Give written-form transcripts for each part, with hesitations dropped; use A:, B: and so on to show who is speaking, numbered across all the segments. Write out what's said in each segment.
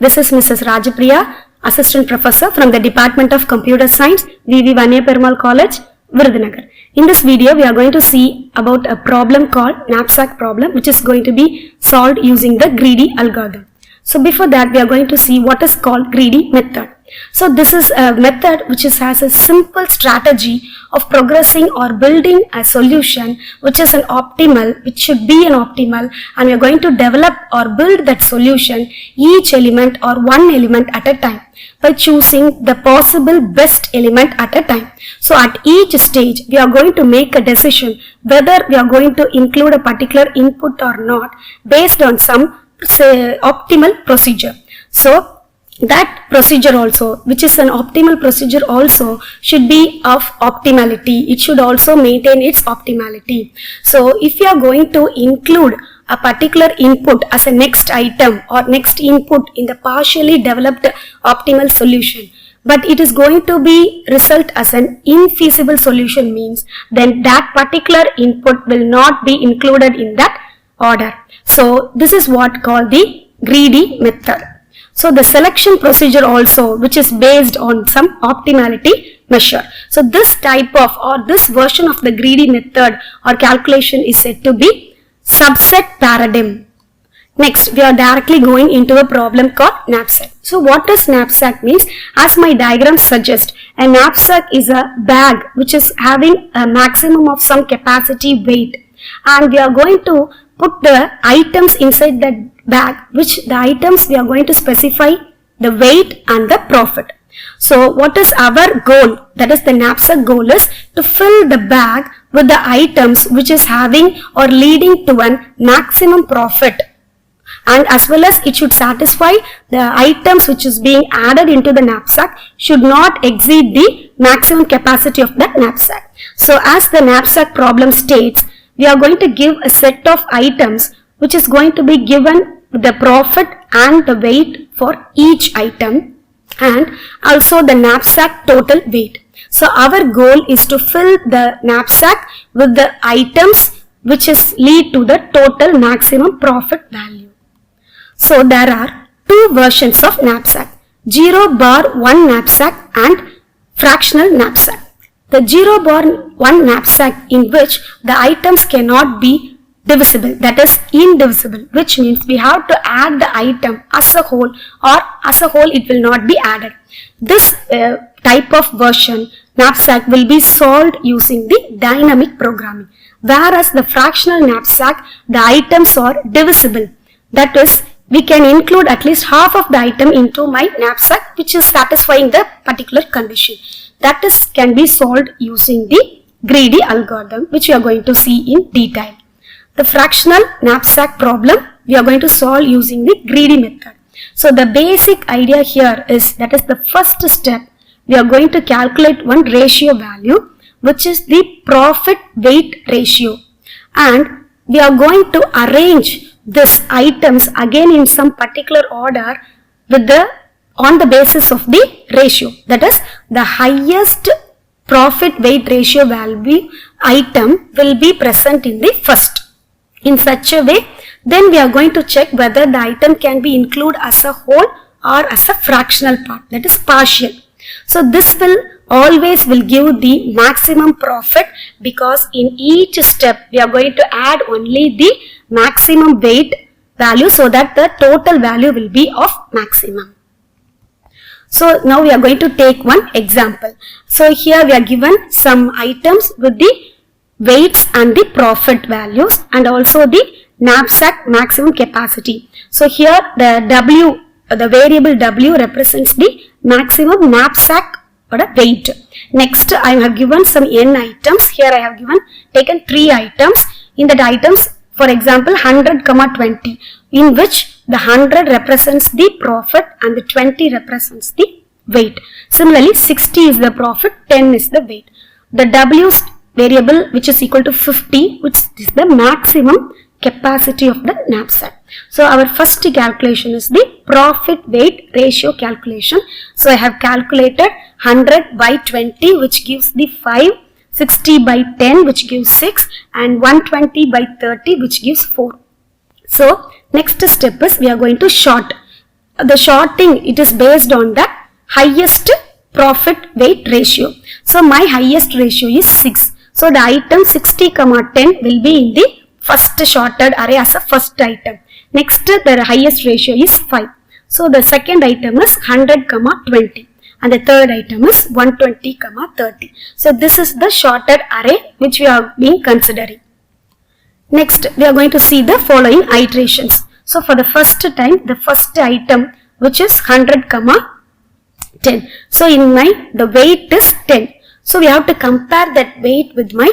A: This is Mrs. Rajapriya, Assistant Professor from the Department of Computer Science, V.V. Vaniya Perumal College, Virudhunagar. In this video, we are going to see about a problem called Knapsack problem, which is going to be solved using the greedy algorithm. So before that, we are going to see what is called greedy method. So this is a method which has a simple strategy of progressing or building a solution which is an optimal, which should be an optimal, and we are going to develop or build that solution each element or one element at a time by choosing the possible best element at a time. So at each stage we are going to make a decision whether we are going to include a particular input or not based on some optimal procedure. So that procedure also, which is an optimal procedure, also should be of optimality. It should also maintain its optimality. So if you are going to include a particular input as a next item or next input in the partially developed optimal solution, but it is going to be result as an infeasible solution, means then that particular input will not be included in that order. So this is what called the greedy method. So the selection procedure also, which is based on some optimality measure. So this type of or this version of the greedy method or calculation is said to be subset paradigm. Next, we are directly going into a problem called knapsack. So what does knapsack means? As my diagram suggests, a knapsack is a bag which is having a maximum of some capacity weight, and we are going to put the items inside that bag, which the items we are going to specify the weight and the profit. So what is our goal? That is the knapsack goal is to fill the bag with the items which is having or leading to an maximum profit, and as well as it should satisfy the items which is being added into the knapsack should not exceed the maximum capacity of that knapsack. So as the knapsack problem states, we are going to give a set of items which is going to be given the profit and the weight for each item, and also the knapsack total weight. So our goal is to fill the knapsack with the items which is lead to the total maximum profit value. So there are two versions of knapsack: 0 bar 1 knapsack and fractional knapsack. The 0 bar 1 knapsack, in which the items cannot be divisible, that is indivisible, which means we have to add the item as a whole, or as a whole it will not be added. This type of version knapsack will be solved using the dynamic programming, whereas the fractional knapsack, the items are divisible, that is we can include at least half of the item into my knapsack which is satisfying the particular condition. That is can be solved using the greedy algorithm, which we are going to see in detail. The fractional knapsack problem we are going to solve using the greedy method. So the basic idea here is, that is the first step, we are going to calculate one ratio value which is the profit weight ratio, and we are going to arrange these items again in some particular order with on the basis of the ratio, that is the highest profit weight ratio value item will be present in the first. In such a way, then we are going to check whether the item can be included as a whole or as a fractional part, that is partial. So this will always give the maximum profit, because in each step we are going to add only the maximum weight value so that the total value will be of maximum. So now we are going to take one example. So here we are given some items with the weights and the profit values, and also the knapsack maximum capacity. So here the W, the variable W represents the maximum knapsack or a weight. Next, I have given some n items. Here I have taken 3 items. In that items, for example, 100, 20, in which the 100 represents the profit and the 20 represents the weight. Similarly, 60 is the profit, 10 is the weight. The W's variable, which is equal to 50, which is the maximum capacity of the knapsack. So our first calculation is the profit weight ratio calculation. So I have calculated 100 by 20, which gives the 5, 60 by 10, which gives 6, and 120 by 30, which gives 4. So next step is we are going to sort the sorting, it is based on the highest profit weight ratio. So my highest ratio is 6. So the item 60, 10 will be in the first sorted array as a first item. Next, the highest ratio is 5. So the second item is 100, 20. And the third item is 120, 30. So this is the sorted array which we are being considering. Next, we are going to see the following iterations. So for the first time, the first item which is 100, 10. So in the weight is 10. So we have to compare that weight with my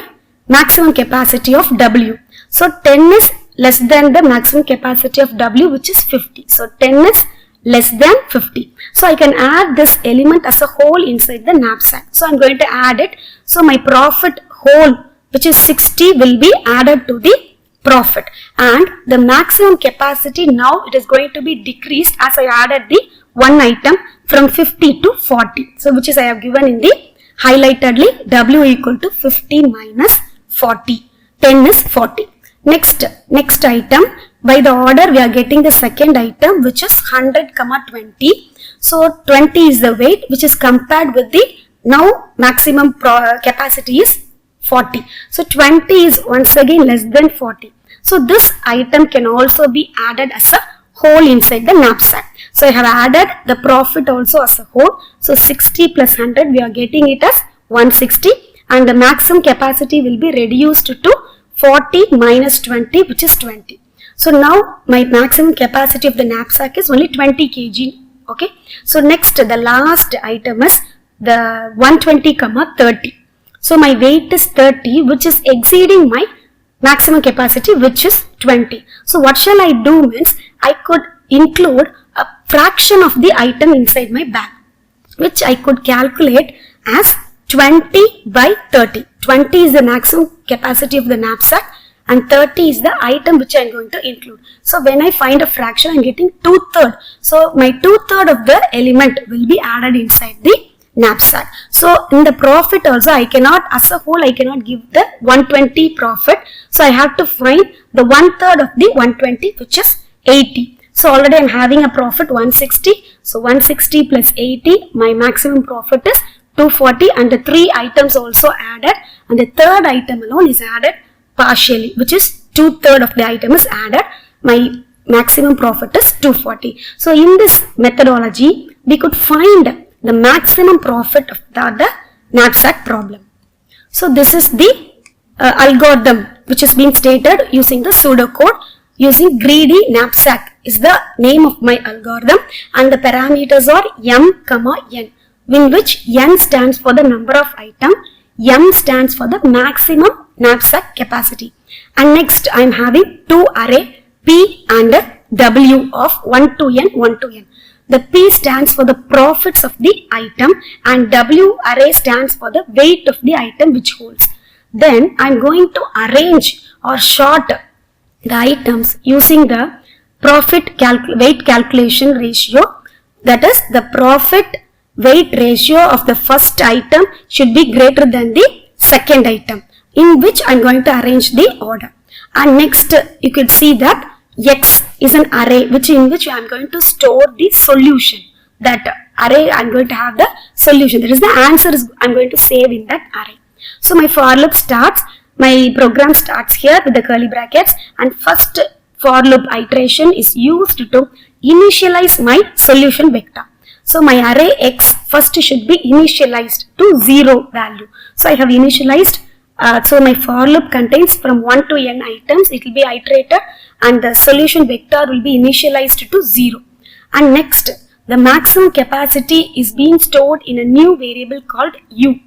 A: maximum capacity of W. So 10 is less than the maximum capacity of W, which is 50. So 10 is less than 50. So I can add this element as a whole inside the knapsack. So I'm going to add it. So my profit whole, which is 60, will be added to the profit. And the maximum capacity, now it is going to be decreased as I added the one item from 50 to 40. So which is I have given in the highlightedly, W equal to 50 minus 40. 10 is 40. Next item, by the order we are getting the second item, which is 100, 20. So 20 is the weight which is compared with the now maximum capacity is 40. So 20 is once again less than 40. So this item can also be added as a whole inside the knapsack. So I have added the profit also as a whole. So 60 plus 100, we are getting it as 160, and the maximum capacity will be reduced to 40 minus 20, which is 20. So now my maximum capacity of the knapsack is only 20 kg. Okay. So next, the last item is the 120, 30. So my weight is 30, which is exceeding my maximum capacity, which is 20. So what shall I do means, I could include a fraction of the item inside my bag, which I could calculate as 20 by 30. 20 is the maximum capacity of the knapsack and 30 is the item which I am going to include. So when I find a fraction, I am getting 2/3. So my 2/3 of the element will be added inside the knapsack. So in the profit also, I cannot, as a whole, I cannot give the 120 profit. So I have to find the 1/3 of the 120, which is 80. So already I am having a profit 160. So 160 plus 80, my maximum profit is 240, and the 3 items also added, and the third item alone is added partially, which is 2/3 of the item is added. My maximum profit is 240. So in this methodology, we could find the maximum profit of the knapsack problem. So this is the algorithm which is being stated using the pseudocode. Using greedy knapsack is the name of my algorithm, and the parameters are m, n, in which n stands for the number of items, m stands for the maximum knapsack capacity. And next I am having two array P and W of 1 to n, 1 to n. The P stands for the profits of the item and W array stands for the weight of the item which holds. Then I am going to arrange or sort the items using the profit weight calculation ratio. That is, the profit weight ratio of the first item should be greater than the second item, in which I am going to arrange the order. And next you could see that X is an array in which I am going to store the solution. That array I am going to have the solution. That is, the answer is I am going to save in that array. So my for loop starts. My program starts here with the curly brackets, and first for loop iteration is used to initialize my solution vector. So my array X first should be initialized to 0 value. So I have initialized. So my for loop contains from 1 to n items. It will be iterated and the solution vector will be initialized to 0. And next, the maximum capacity is being stored in a new variable called U.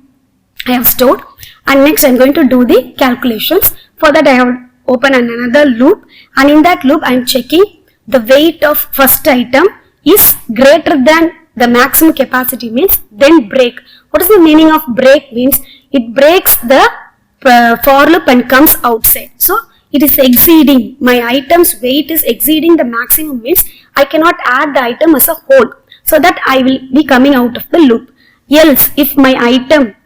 A: I have stored, and next I am going to do the calculations. For that I have opened another loop, and in that loop I am checking the weight of first item is greater than the maximum capacity, means then break. What is the meaning of break? Means it breaks the for loop and comes outside. So it is exceeding, my item's weight is exceeding the maximum, means I cannot add the item as a whole, so that I will be coming out of the loop. Else if my item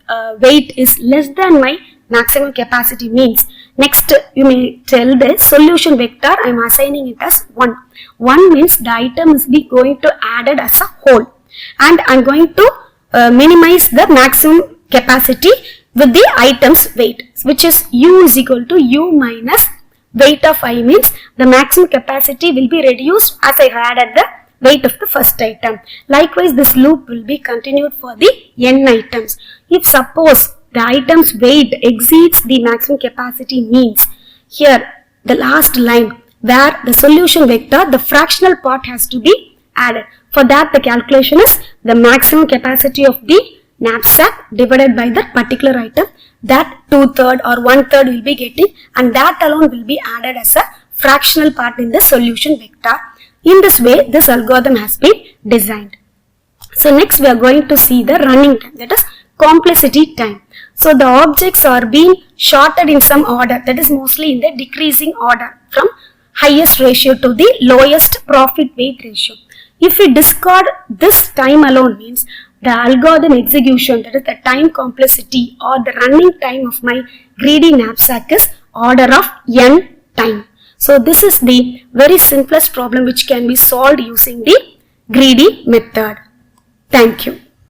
A: weight is less than my maximum capacity, means Next, you may tell the solution vector. I am assigning it as 1. 1 means the item is going to added as a whole, and I am going to minimize the maximum capacity with the item's weight, which is u is equal to u minus weight of I, means the maximum capacity will be reduced as I added the weight of the first item. Likewise, this loop will be continued for the n items. If suppose the item's weight exceeds the maximum capacity, means here the last line where the solution vector, the fractional part has to be added. For that, the calculation is the maximum capacity of the knapsack divided by the particular item, that 2/3 or 1/3 will be getting, and that alone will be added as a fractional part in the solution vector. In this way, this algorithm has been designed. So next we are going to see the running time, that is complexity time. So the objects are being sorted in some order, that is mostly in the decreasing order from highest ratio to the lowest profit weight ratio. If we discard this time alone, means the algorithm execution, that is the time complexity or the running time of my greedy knapsack is order of n time. So this is the very simplest problem which can be solved using the greedy method. Thank you.